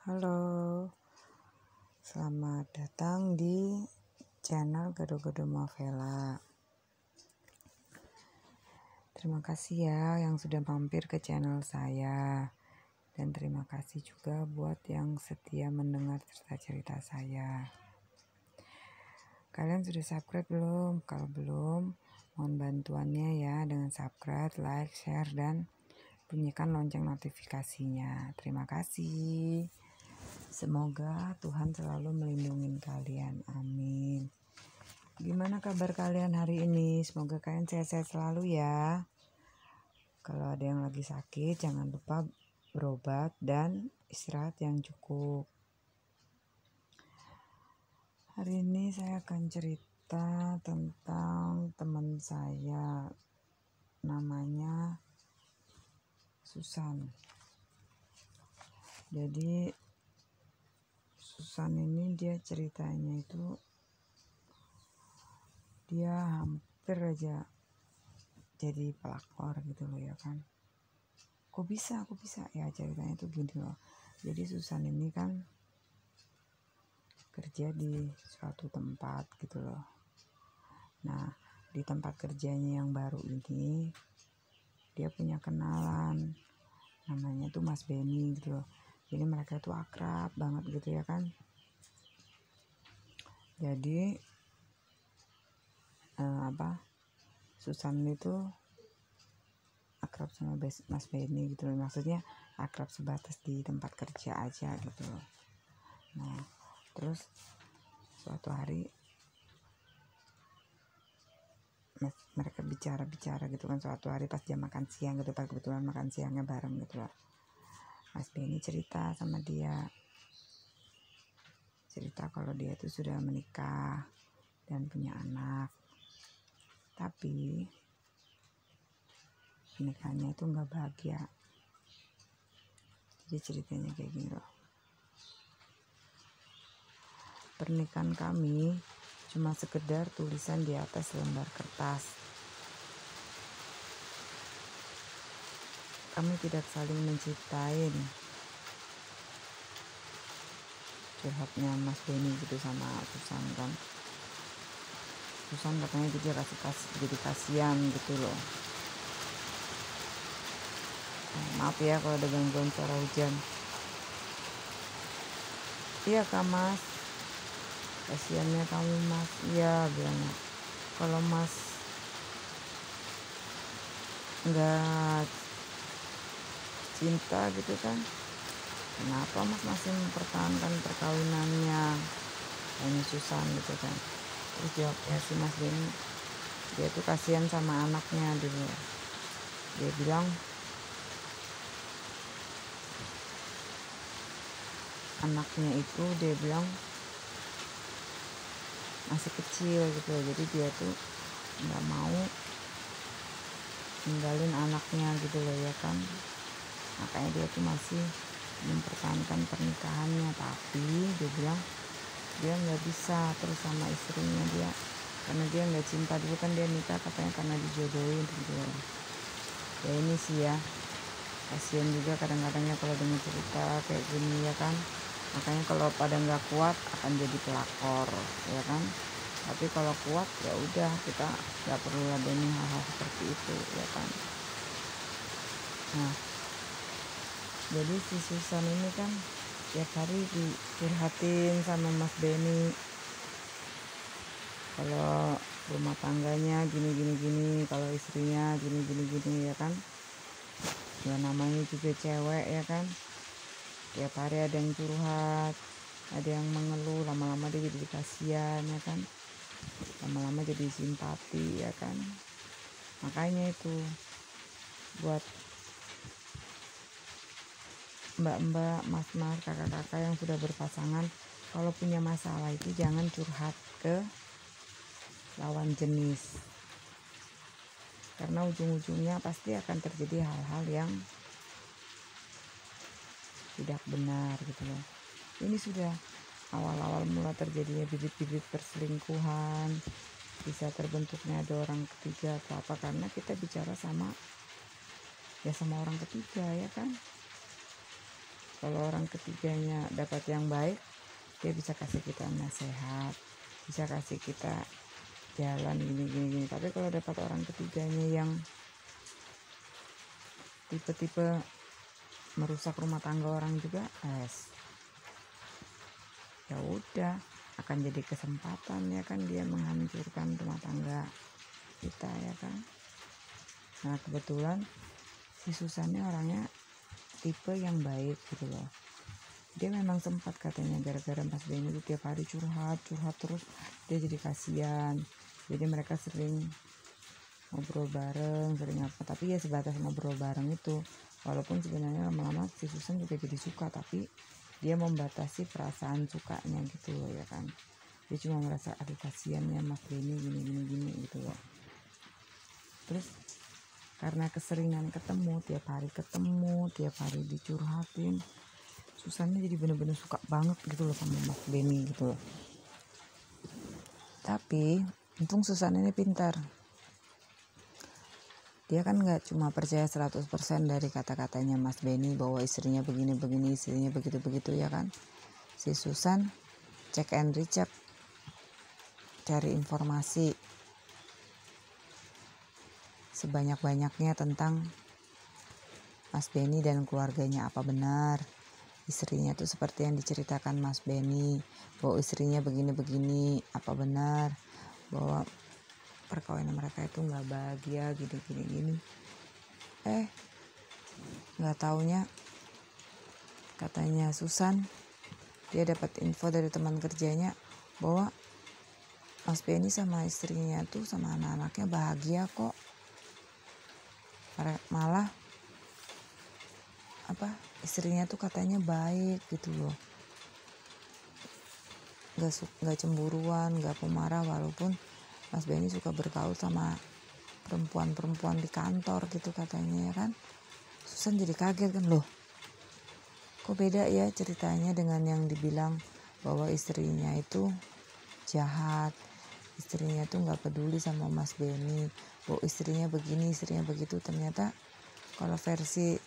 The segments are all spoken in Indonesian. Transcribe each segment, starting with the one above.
Halo, selamat datang di channel Gado-Gado Novela. Terima kasih ya yang sudah mampir ke channel saya. Dan terima kasih juga buat yang setia mendengar cerita-cerita saya. Kalian sudah subscribe belum? Kalau belum, mohon bantuannya ya dengan subscribe, like, share, dan bunyikan lonceng notifikasinya. Terima kasih. Semoga Tuhan selalu melindungi kalian. Amin. Gimana kabar kalian hari ini? Semoga kalian sehat-sehat selalu ya. Kalau ada yang lagi sakit, jangan lupa berobat dan istirahat yang cukup. Hari ini saya akan cerita tentang teman saya. Namanya Susan. Jadi Susan ini dia ceritanya itu dia hampir aja jadi pelakor gitu loh ya kan. Kok bisa ya, ceritanya itu gini loh. Jadi Susan ini kan kerja di suatu tempat gitu loh. Nah di tempat kerjanya yang baru ini dia punya kenalan, namanya tuh Mas Benny gitu loh. Jadi mereka tuh akrab banget gitu ya kan. Jadi Susan itu akrab sama Mas Benny gitu loh. Maksudnya akrab sebatas di tempat kerja aja gitu loh. Nah terus suatu hari mereka bicara gitu kan, suatu hari pas jam makan siang gitu, pas kebetulan makan siangnya bareng gitu loh. Mas Benny cerita sama dia, cerita kalau dia itu sudah menikah dan punya anak, tapi pernikahannya itu nggak bahagia. Jadi ceritanya kayak gini loh. Pernikahan kami cuma sekedar tulisan di atas lembar kertas. Kami tidak saling mencintai. Curhatnya Mas Benny gitu sama Susan kan. Susan katanya jadi kasihan gitu loh. Maaf ya kalau ada gangguan suara hujan. Iya Kak Mas, kasihannya kamu Mas. Iya bilangnya, kalau Mas nggak cinta gitu kan, kenapa Mas masih mempertahankan perkawinannya? Ini Susan gitu kan. Terus jawabnya si Mas Benny, dia tuh kasihan sama anaknya dulu. Dia bilang anaknya itu, dia bilang masih kecil gitu, jadi dia tuh nggak mau ninggalin anaknya gitu loh ya kan. Makanya dia tuh masih mempertahankan pernikahannya, tapi dia bilang dia nggak bisa terus sama istrinya dia, karena dia nggak cinta dulu kan, dia nikah katanya karena dijodohin gitu. Ya ini sih ya, kasihan juga kadang-kadangnya kalau dengar cerita kayak gini ya kan. Makanya kalau pada nggak kuat akan jadi pelakor ya kan. Tapi kalau kuat ya udah, kita nggak perlu ladenin hal-hal seperti itu ya kan. Nah jadi si Susan ini kan tiap hari dicurhatin sama Mas Benny kalau rumah tangganya gini, kalau istrinya gini ya kan. Ya namanya juga cewek ya kan, tiap hari ada yang curhat, ada yang mengeluh, lama-lama dia jadi kasihan ya kan, lama-lama jadi simpati ya kan. Makanya itu buat mbak-mbak, mas-mas, kakak-kakak yang sudah berpasangan, kalau punya masalah itu jangan curhat ke lawan jenis, karena ujung-ujungnya pasti akan terjadi hal-hal yang tidak benar gitu loh. Ini sudah awal-awal mula terjadinya bibit-bibit perselingkuhan, bisa terbentuknya ada orang ketiga atau apa, karena kita bicara sama orang ketiga ya kan. kalau orang ketiganya dapat yang baik, dia bisa kasih kita nasihat, bisa kasih kita jalan gini. Tapi kalau dapat orang ketiganya yang tipe-tipe merusak rumah tangga orang juga, ya udah akan jadi kesempatan ya kan, dia menghancurkan rumah tangga kita ya kan. Nah kebetulan si Susannya orangnya tipe yang baik gitu loh. Dia memang sempat katanya gara-gara Mas Benny itu tiap hari curhat terus, dia jadi kasihan. Jadi mereka sering ngobrol bareng, sering apa, tapi ya sebatas ngobrol bareng itu. Walaupun sebenarnya lama-lama si Susan juga jadi suka, tapi dia membatasi perasaan sukanya gitu loh ya kan. Dia cuma merasa aduh kasihannya Mas Benny gini gitu loh. Terus karena keseringan ketemu, tiap hari dicurhatin, Susannya jadi bener-bener suka banget gitu loh sama Mas Benny gitu loh. Tapi untung Susan ini pintar. Dia kan gak cuma percaya 100% dari kata-katanya Mas Benny bahwa istrinya begini, istrinya begitu ya kan. Si Susan cek and recheck, cari informasi sebanyak-banyaknya tentang Mas Benny dan keluarganya. Apa benar istrinya tuh seperti yang diceritakan Mas Benny, bahwa istrinya begini, apa benar bahwa perkawinan mereka itu nggak bahagia gini. Nggak taunya katanya Susan, dia dapat info dari teman kerjanya bahwa Mas Benny sama istrinya tuh sama anak-anaknya bahagia kok. Malah istrinya tuh katanya baik gitu loh, nggak cemburuan, nggak pemarah, walaupun Mas Benny suka bergaul sama perempuan di kantor gitu katanya ya kan. Susan jadi kaget kan, loh kok beda ya ceritanya dengan yang dibilang bahwa istrinya itu jahat, istrinya tuh nggak peduli sama Mas Benny, bahwa istrinya begini, istrinya begitu. Ternyata kalau versi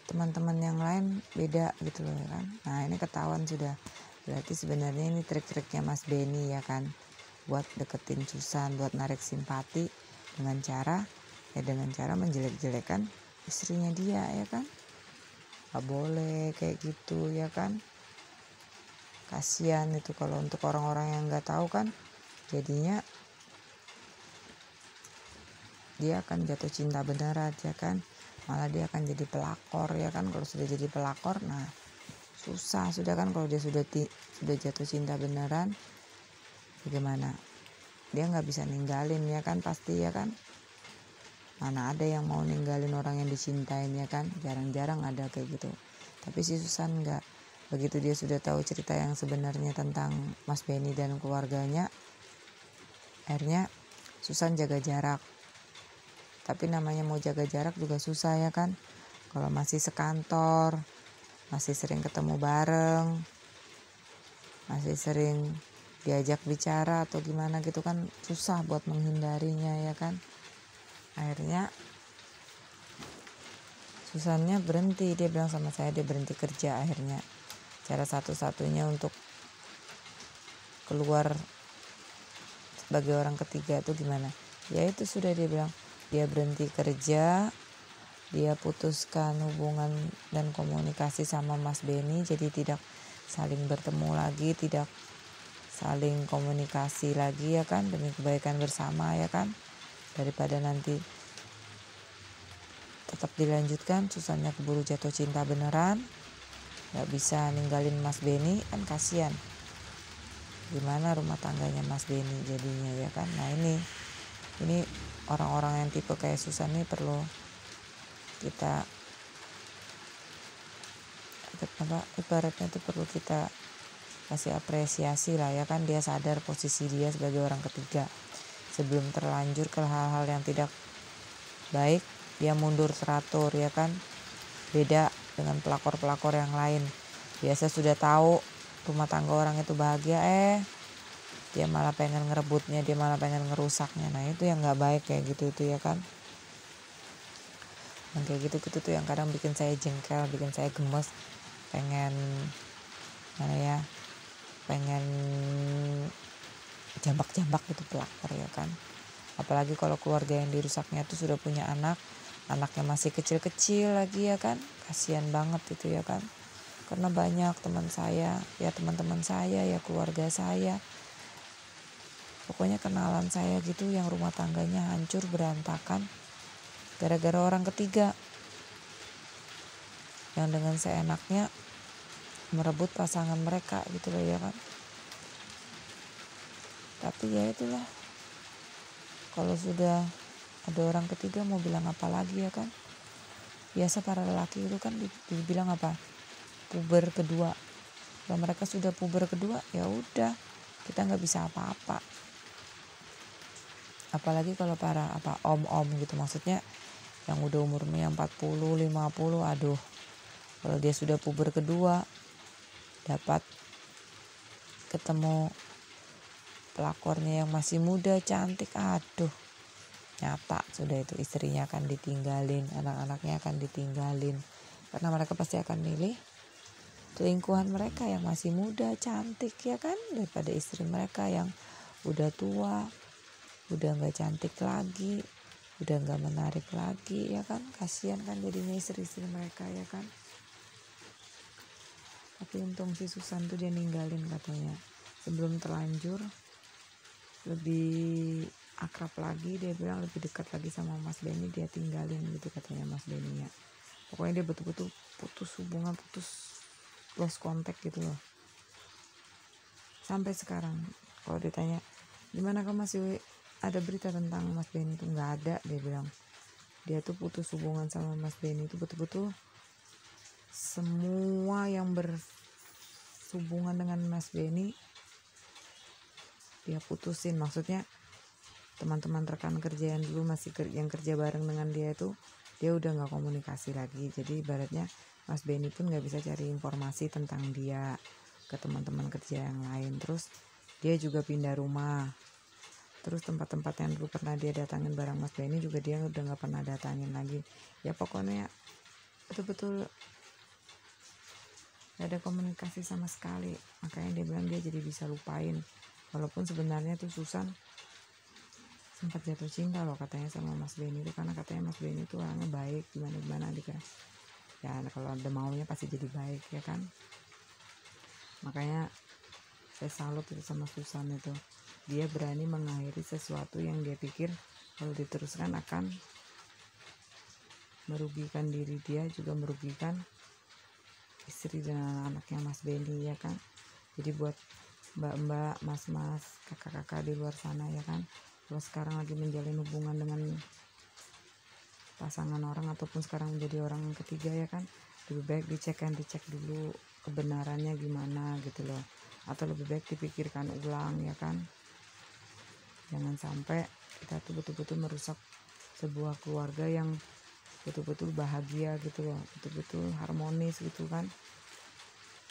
teman-teman yang lain beda gitu loh kan. Nah ini ketahuan sudah, berarti sebenarnya ini trik-triknya Mas Benny ya kan, buat deketin Susan, buat narik simpati dengan cara menjelek-jelekan istrinya dia ya kan. Gak boleh kayak gitu ya kan, kasihan itu kalau untuk orang-orang yang nggak tahu kan, jadinya dia akan jatuh cinta beneran ya kan, malah dia akan jadi pelakor ya kan. Kalau sudah jadi pelakor, nah susah sudah kan. Kalau dia sudah jatuh cinta beneran, bagaimana? Dia nggak bisa ninggalin ya kan, pasti ya kan. Mana ada yang mau ninggalin orang yang dicintain ya kan, jarang-jarang ada kayak gitu. Tapi si Susan nggak. Begitu dia sudah tahu cerita yang sebenarnya tentang Mas Benny dan keluarganya, akhirnya Susan jaga jarak. Tapi namanya mau jaga jarak juga susah ya kan. Kalau masih sekantor, masih sering ketemu bareng, masih sering diajak bicara atau gimana gitu kan, susah buat menghindarinya ya kan. Akhirnya Susannya berhenti, dia bilang sama saya dia berhenti kerja. Akhirnya cara satu-satunya untuk keluar sebagai orang ketiga itu gimana? Ya itu sudah, dia bilang dia berhenti kerja, dia putuskan hubungan dan komunikasi sama Mas Benny, jadi tidak saling bertemu lagi, tidak saling komunikasi lagi ya kan, demi kebaikan bersama ya kan. Daripada nanti tetap dilanjutkan, Susannya keburu jatuh cinta beneran, gak bisa ninggalin Mas Benny kan, kasihan. Gimana rumah tangganya Mas Benny jadinya ya kan. Nah ini orang-orang yang tipe kayak Susan ini perlu kita ibaratnya itu perlu kita kasih apresiasi lah ya kan. Dia sadar posisi dia sebagai orang ketiga, sebelum terlanjur ke hal-hal yang tidak baik dia mundur teratur ya kan. Beda dengan pelakor-pelakor yang lain, biasa sudah tahu rumah tangga orang itu bahagia, dia malah pengen ngerebutnya, dia malah pengen ngerusaknya. Nah itu yang nggak baik kayak gitu itu ya kan. Yang kayak gitu tuh yang kadang bikin saya jengkel, bikin saya gemes. pengen mana ya, pengen jambak-jambak gitu pelakor ya kan. Apalagi kalau keluarga yang dirusaknya tuh sudah punya anaknya masih kecil-kecil lagi ya kan, kasihan banget itu ya kan. Karena banyak teman-teman saya ya, keluarga saya, pokoknya kenalan saya gitu yang rumah tangganya hancur berantakan gara-gara orang ketiga yang dengan seenaknya merebut pasangan mereka gitu loh ya kan. Tapi ya itulah, kalau sudah ada orang ketiga mau bilang apa lagi ya kan. Biasa para lelaki itu kan dibilang apa, puber kedua. Kalau mereka sudah puber kedua ya udah, kita nggak bisa apa-apa. Apalagi kalau para om-om gitu, maksudnya yang udah umurnya 40, 50, aduh. Kalau dia sudah puber kedua, dapat ketemu pelakornya yang masih muda, cantik, aduh. Nyata sudah itu, istrinya akan ditinggalin, anak-anaknya akan ditinggalin. Karena mereka pasti akan milih selingkuhan mereka yang masih muda, cantik ya kan, daripada istri mereka yang udah tua, udah gak cantik lagi, udah gak menarik lagi ya kan. Kasihan kan jadinya istri-istri mereka ya kan. Tapi untung si Susan tuh dia ninggalin katanya sebelum terlanjur lebih akrab lagi, dia bilang lebih dekat lagi sama Mas Benny, dia tinggalin gitu katanya Mas Benny ya. Pokoknya dia betul-betul putus hubungan, putus lost contact gitu loh. Sampai sekarang kalau ditanya gimana kamu masih ada berita tentang Mas Benny, itu nggak ada, dia bilang. Dia tuh putus hubungan sama Mas Benny itu betul-betul semua yang berhubungan dengan Mas Benny dia putusin. Maksudnya teman-teman rekan kerja yang dulu masih yang kerja bareng dengan dia itu dia udah nggak komunikasi lagi. Jadi ibaratnya Mas Benny pun nggak bisa cari informasi tentang dia ke teman-teman kerja yang lain. Terus dia juga pindah rumah. Terus tempat-tempat yang dulu pernah dia datangin barang Mas Benny juga dia udah nggak pernah datangin lagi. Ya pokoknya betul-betul gak ada komunikasi sama sekali. Makanya dia bilang dia jadi bisa lupain. Walaupun sebenarnya tuh Susan sempat jatuh cinta loh katanya sama Mas Benny itu, karena katanya Mas Benny itu orangnya baik, gimana gitu ya. Kalau ada maunya pasti jadi baik ya kan. Makanya saya salut itu sama Susan itu, dia berani mengakhiri sesuatu yang dia pikir kalau diteruskan akan merugikan diri dia, juga merugikan istri dan anaknya Mas Benny ya kan. Jadi buat mbak-mbak, mas-mas, kakak-kakak di luar sana ya kan, kalau sekarang lagi menjalin hubungan dengan pasangan orang ataupun sekarang menjadi orang ketiga ya kan, lebih baik dicek dulu kebenarannya gimana gitu loh, atau lebih baik dipikirkan ulang ya kan. Jangan sampai kita tuh betul-betul merusak sebuah keluarga yang betul-betul bahagia gitu loh, betul-betul harmonis gitu kan.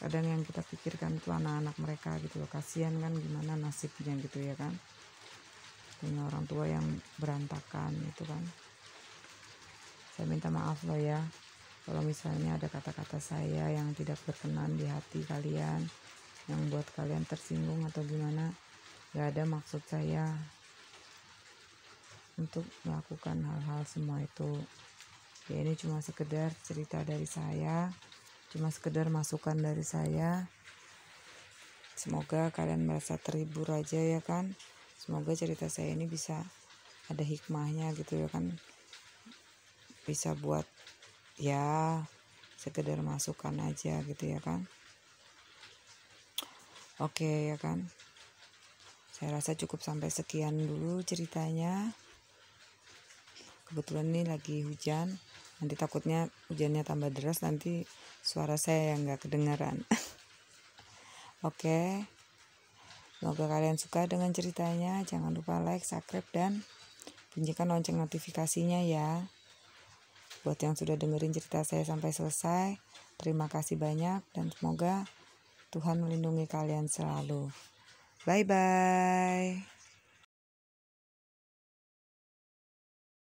Kadang yang kita pikirkan itu anak-anak mereka gitu loh, kasihan kan gimana nasibnya gitu ya kan, punya orang tua yang berantakan itu kan. Saya minta maaf loh ya kalau misalnya ada kata-kata saya yang tidak berkenan di hati kalian, yang buat kalian tersinggung atau gimana. Gak ada maksud saya untuk melakukan hal-hal semua itu ya. Ini cuma sekedar cerita dari saya, cuma sekedar masukan dari saya. Semoga kalian merasa terhibur aja ya kan. Semoga cerita saya ini bisa ada hikmahnya gitu ya kan, bisa buat ya sekedar masukan aja gitu ya kan. Oke ya kan, saya rasa cukup sampai sekian dulu ceritanya. Kebetulan ini lagi hujan, nanti takutnya hujannya tambah deras, nanti suara saya yang gak kedengaran. Oke, semoga kalian suka dengan ceritanya. Jangan lupa like, subscribe, dan bunyikan lonceng notifikasinya ya. Buat yang sudah dengerin cerita saya sampai selesai, terima kasih banyak, dan semoga Tuhan melindungi kalian selalu. Bye-bye.